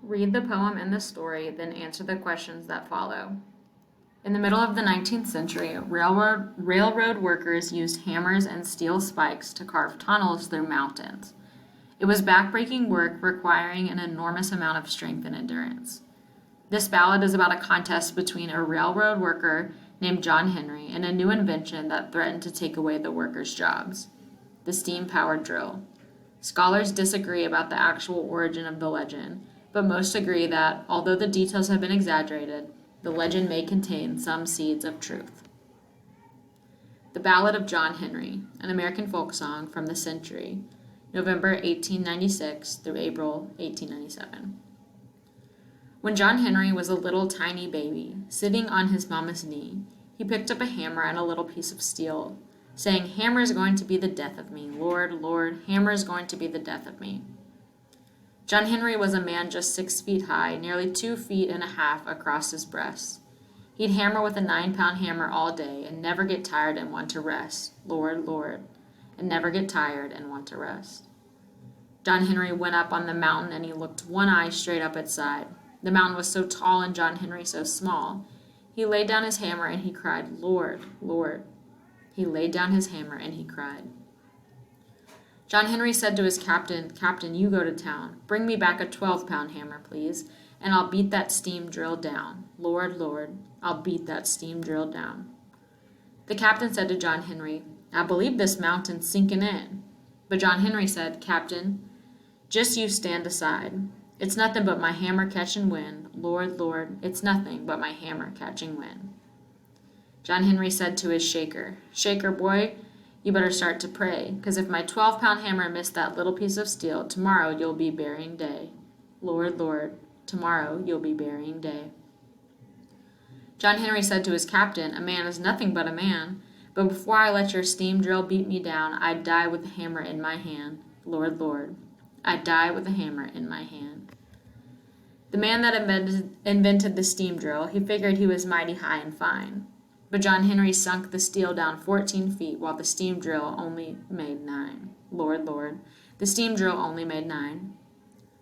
Read the poem and the story, then answer the questions that follow. In the middle of the 19th century, railroad workers used hammers and steel spikes to carve tunnels through mountains. It was backbreaking work requiring an enormous amount of strength and endurance. This ballad is about a contest between a railroad worker named John Henry and a new invention that threatened to take away the workers' jobs: the steam-powered drill. Scholars disagree about the actual origin of the legend, but most agree that, although the details have been exaggerated, the legend may contain some seeds of truth. The Ballad of John Henry, an American folk song from the century, November 1896 through April 1897. When John Henry was a little tiny baby, sitting on his mama's knee, he picked up a hammer and a little piece of steel, saying, "Hammer is going to be the death of me. Lord, Lord, hammer is going to be the death of me." John Henry was a man just 6 feet high, nearly 2.5 feet across his breast. He'd hammer with a 9-pound hammer all day and never get tired and want to rest. Lord, Lord, and never get tired and want to rest. John Henry went up on the mountain and he looked one eye straight up its side. The mountain was so tall and John Henry so small. He laid down his hammer and he cried, "Lord, Lord." He laid down his hammer and he cried. John Henry said to his captain, "Captain, you go to town. Bring me back a 12-pound hammer, please, and I'll beat that steam drill down. Lord, Lord, I'll beat that steam drill down." The captain said to John Henry, "I believe this mountain's sinking in." But John Henry said, "Captain, just you stand aside. It's nothing but my hammer catching wind. Lord, Lord, it's nothing but my hammer catching wind." John Henry said to his shaker, "Shaker boy, you better start to pray, 'cause if my 12-pound hammer missed that little piece of steel, tomorrow you'll be burying day. Lord, Lord, tomorrow you'll be burying day." John Henry said to his captain, "A man is nothing but a man, but before I let your steam drill beat me down, I'd die with the hammer in my hand. Lord, Lord, I'd die with the hammer in my hand." The man that invented the steam drill, he figured he was mighty high and fine. But John Henry sunk the steel down 14 feet while the steam drill only made 9. Lord, Lord, the steam drill only made 9.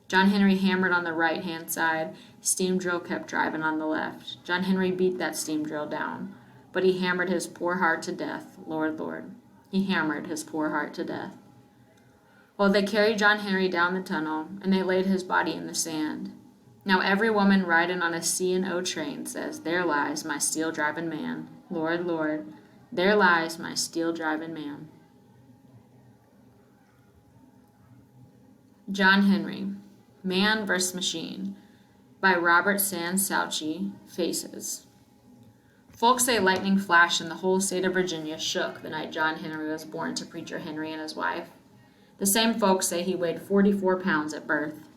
John Henry hammered on the right-hand side. Steam drill kept driving on the left. John Henry beat that steam drill down, but he hammered his poor heart to death. Lord, Lord, he hammered his poor heart to death. Well, they carried John Henry down the tunnel, and they laid his body in the sand. Now every woman riding on a C&O train says, "There lies my steel-driving man. Lord, Lord, there lies my steel-driving man." John Henry, Man vs. Machine, by Robert Sands Souchy, Faces. Folks say lightning flashed and the whole state of Virginia shook the night John Henry was born to Preacher Henry and his wife. The same folks say he weighed 44 pounds at birth.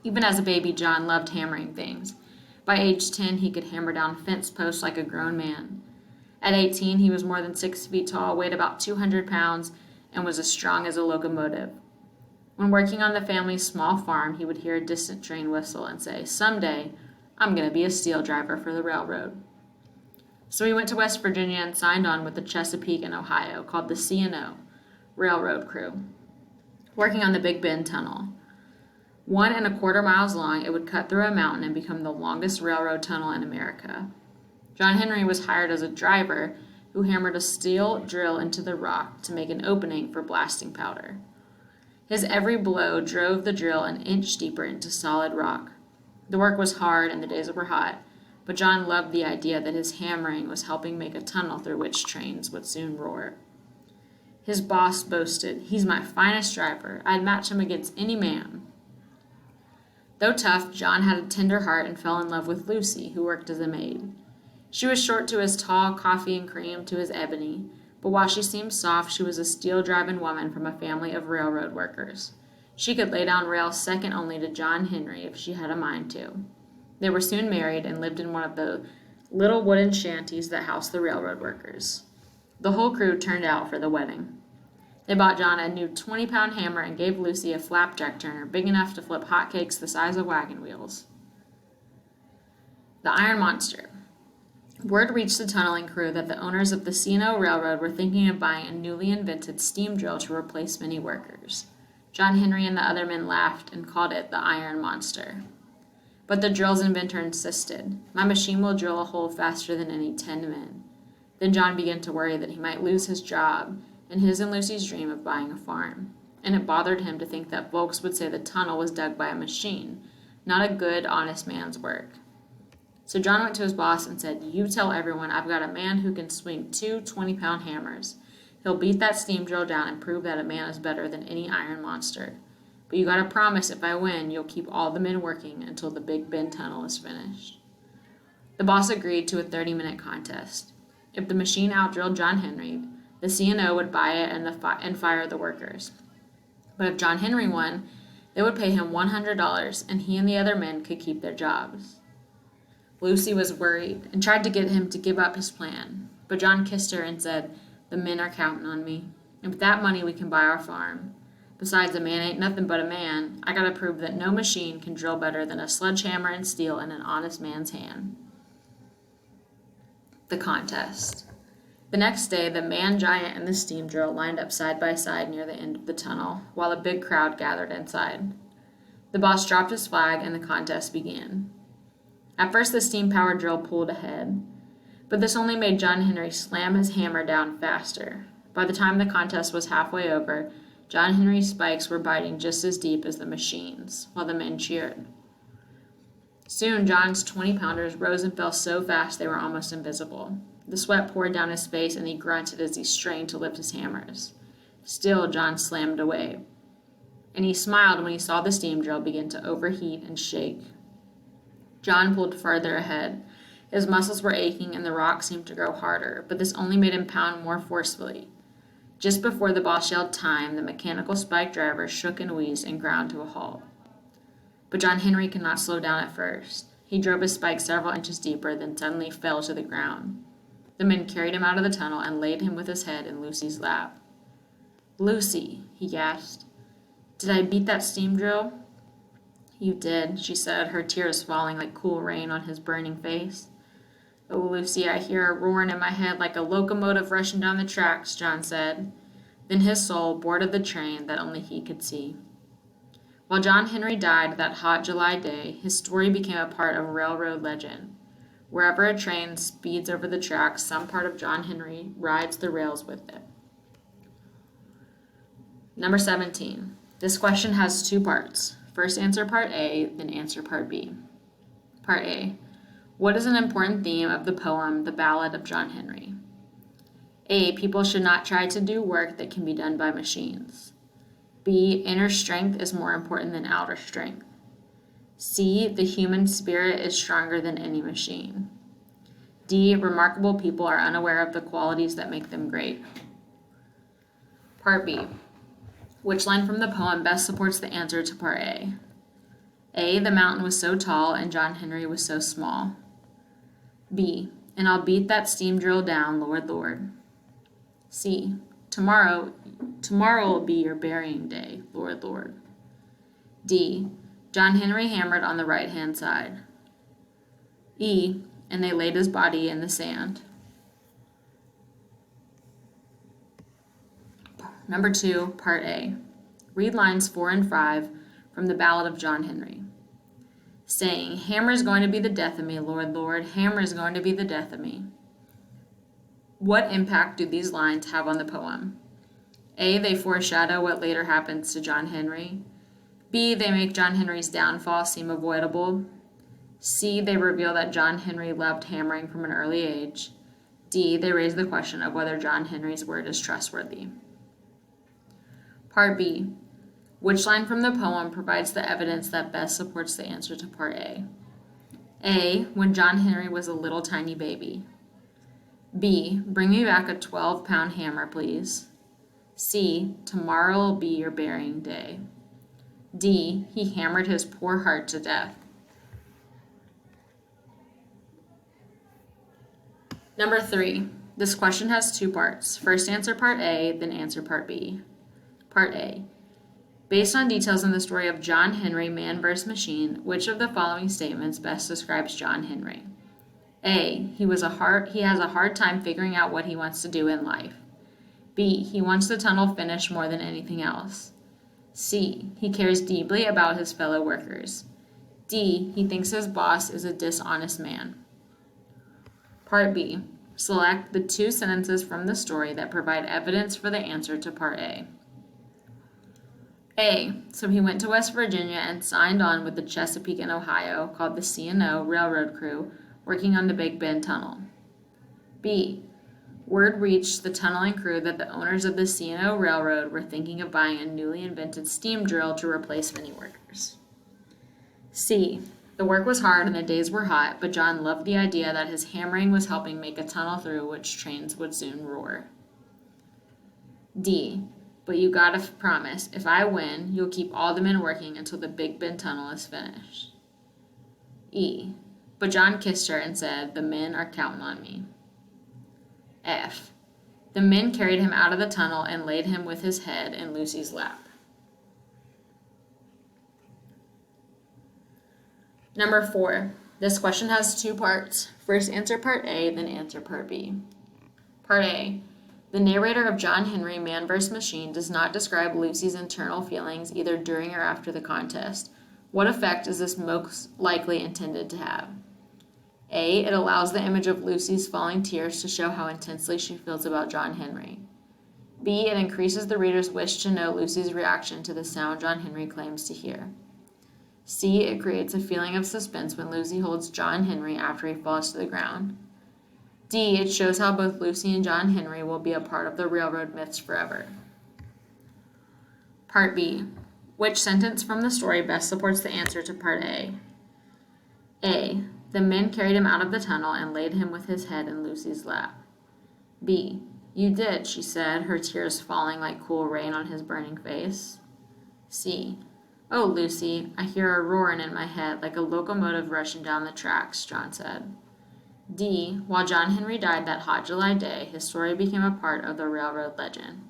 Even as a baby, John loved hammering things. By age 10, he could hammer down fence posts like a grown man. At 18, he was more than 6 feet tall, weighed about 200 pounds, and was as strong as a locomotive. When working on the family's small farm, he would hear a distant train whistle and say, "Someday, I'm going to be a steel driver for the railroad." So he went to West Virginia and signed on with the Chesapeake and Ohio, called the C&O, Railroad Crew, working on the Big Bend Tunnel. 1.25 miles long, it would cut through a mountain and become the longest railroad tunnel in America. John Henry was hired as a driver who hammered a steel drill into the rock to make an opening for blasting powder. His every blow drove the drill an inch deeper into solid rock. The work was hard and the days were hot, but John loved the idea that his hammering was helping make a tunnel through which trains would soon roar. His boss boasted, "He's my finest driver. I'd match him against any man." Though tough, John had a tender heart and fell in love with Lucy, who worked as a maid. She was short to his tall, coffee and cream to his ebony, but while she seemed soft, she was a steel-driving woman from a family of railroad workers. She could lay down rails second only to John Henry if she had a mind to. They were soon married and lived in one of the little wooden shanties that housed the railroad workers. The whole crew turned out for the wedding. They bought John a new 20-pound hammer and gave Lucy a flapjack turner big enough to flip hotcakes the size of wagon wheels. The Iron Monster. Word reached the tunneling crew that the owners of the C&O Railroad were thinking of buying a newly invented steam drill to replace many workers. John Henry and the other men laughed and called it the Iron Monster. But the drill's inventor insisted. My machine will drill a hole faster than any 10 men. Then John began to worry that he might lose his job and his and Lucy's dream of buying a farm. And it bothered him to think that folks would say the tunnel was dug by a machine, not a good, honest man's work. So John went to his boss and said, "You tell everyone I've got a man who can swing two 20-pound hammers. He'll beat that steam drill down and prove that a man is better than any iron monster. But you gotta promise if I win, you'll keep all the men working until the Big Bend tunnel is finished." The boss agreed to a 30-minute contest. If the machine outdrilled John Henry, the C&O would buy it and fire the workers. But if John Henry won, they would pay him $100, and he and the other men could keep their jobs. Lucy was worried and tried to get him to give up his plan, but John kissed her and said, "The men are counting on me, and with that money we can buy our farm. Besides, a man ain't nothing but a man. I gotta prove that no machine can drill better than a sledgehammer and steel in an honest man's hand." The contest. The next day, the man giant and the steam drill lined up side by side near the end of the tunnel, while a big crowd gathered inside. The boss dropped his flag and the contest began. At first, the steam-powered drill pulled ahead, but this only made John Henry slam his hammer down faster. By the time the contest was halfway over, John Henry's spikes were biting just as deep as the machine's, while the men cheered. Soon, John's 20-pounders rose and fell so fast they were almost invisible. The sweat poured down his face, and he grunted as he strained to lift his hammers. Still, John slammed away, and he smiled when he saw the steam drill begin to overheat and shake. John pulled further ahead. His muscles were aching, and the rock seemed to grow harder, but this only made him pound more forcefully. Just before the boss yelled time, the mechanical spike driver shook and wheezed and ground to a halt. But John Henry could not slow down at first. He drove his spike several inches deeper, then suddenly fell to the ground. The men carried him out of the tunnel and laid him with his head in Lucy's lap. "Lucy," he gasped, "did I beat that steam drill?" "You did," she said, her tears falling like cool rain on his burning face. "Oh, Lucy, I hear a roaring in my head like a locomotive rushing down the tracks," John said. Then his soul boarded the train that only he could see. While John Henry died that hot July day, his story became a part of railroad legend. Wherever a train speeds over the tracks, some part of John Henry rides the rails with it. Number 17. This question has two parts. First answer part A, then answer part B. Part A. What is an important theme of the poem, The Ballad of John Henry? A. People should not try to do work that can be done by machines. B. Inner strength is more important than outer strength. C. The human spirit is stronger than any machine. D. Remarkable people are unaware of the qualities that make them great. Part B. Which line from the poem best supports the answer to part A? A. The mountain was so tall and John Henry was so small. B. And I'll beat that steam drill down, Lord, Lord. C. Tomorrow will be your burying day, Lord, Lord. D. John Henry hammered on the right-hand side. E. And they laid his body in the sand. Number 2, Part A. Read lines 4 and 5 from the Ballad of John Henry. Saying, "Hammer is going to be the death of me, Lord, Lord. Hammer is going to be the death of me." What impact do these lines have on the poem? A. They foreshadow what later happens to John Henry. B. They make John Henry's downfall seem avoidable. C. They reveal that John Henry loved hammering from an early age. D. They raise the question of whether John Henry's word is trustworthy. Part B. Which line from the poem provides the evidence that best supports the answer to Part A? A. When John Henry was a little tiny baby. B. Bring me back a 12-pound hammer, please. C. Tomorrow will be your burying day. D. He hammered his poor heart to death. Number 3. This question has two parts. First answer part A, then answer part B. Part A. Based on details in the story of John Henry, Man vs. Machine, which of the following statements best describes John Henry? A. He has a hard time figuring out what he wants to do in life. B. He wants the tunnel finished more than anything else. C. He cares deeply about his fellow workers. D. He thinks his boss is a dishonest man. Part B. Select the 2 sentences from the story that provide evidence for the answer to Part A. A. So he went to West Virginia and signed on with the Chesapeake and Ohio, called the C&O Railroad crew, working on the Big Bend Tunnel. B. Word reached the tunneling crew that the owners of the C&O Railroad were thinking of buying a newly invented steam drill to replace many workers. C. The work was hard and the days were hot, but John loved the idea that his hammering was helping make a tunnel through which trains would soon roar. D. But you gotta promise, if I win, you'll keep all the men working until the Big Bend Tunnel is finished. E. But John kissed her and said, the men are counting on me. F. The men carried him out of the tunnel and laid him with his head in Lucy's lap. Number 4. This question has 2 parts. First answer Part A, then answer Part B. Part A. The narrator of John Henry Man vs. Machine does not describe Lucy's internal feelings either during or after the contest. What effect is this most likely intended to have? A. It allows the image of Lucy's falling tears to show how intensely she feels about John Henry. B. It increases the reader's wish to know Lucy's reaction to the sound John Henry claims to hear. C. It creates a feeling of suspense when Lucy holds John Henry after he falls to the ground. D. It shows how both Lucy and John Henry will be a part of the railroad myths forever. Part B. Which sentence from the story best supports the answer to Part A? A. The men carried him out of the tunnel and laid him with his head in Lucy's lap. B. You did, she said, her tears falling like cool rain on his burning face. C. Oh, Lucy, I hear a roaring in my head like a locomotive rushing down the tracks, John said. D. While John Henry died that hot July day, his story became a part of the railroad legend.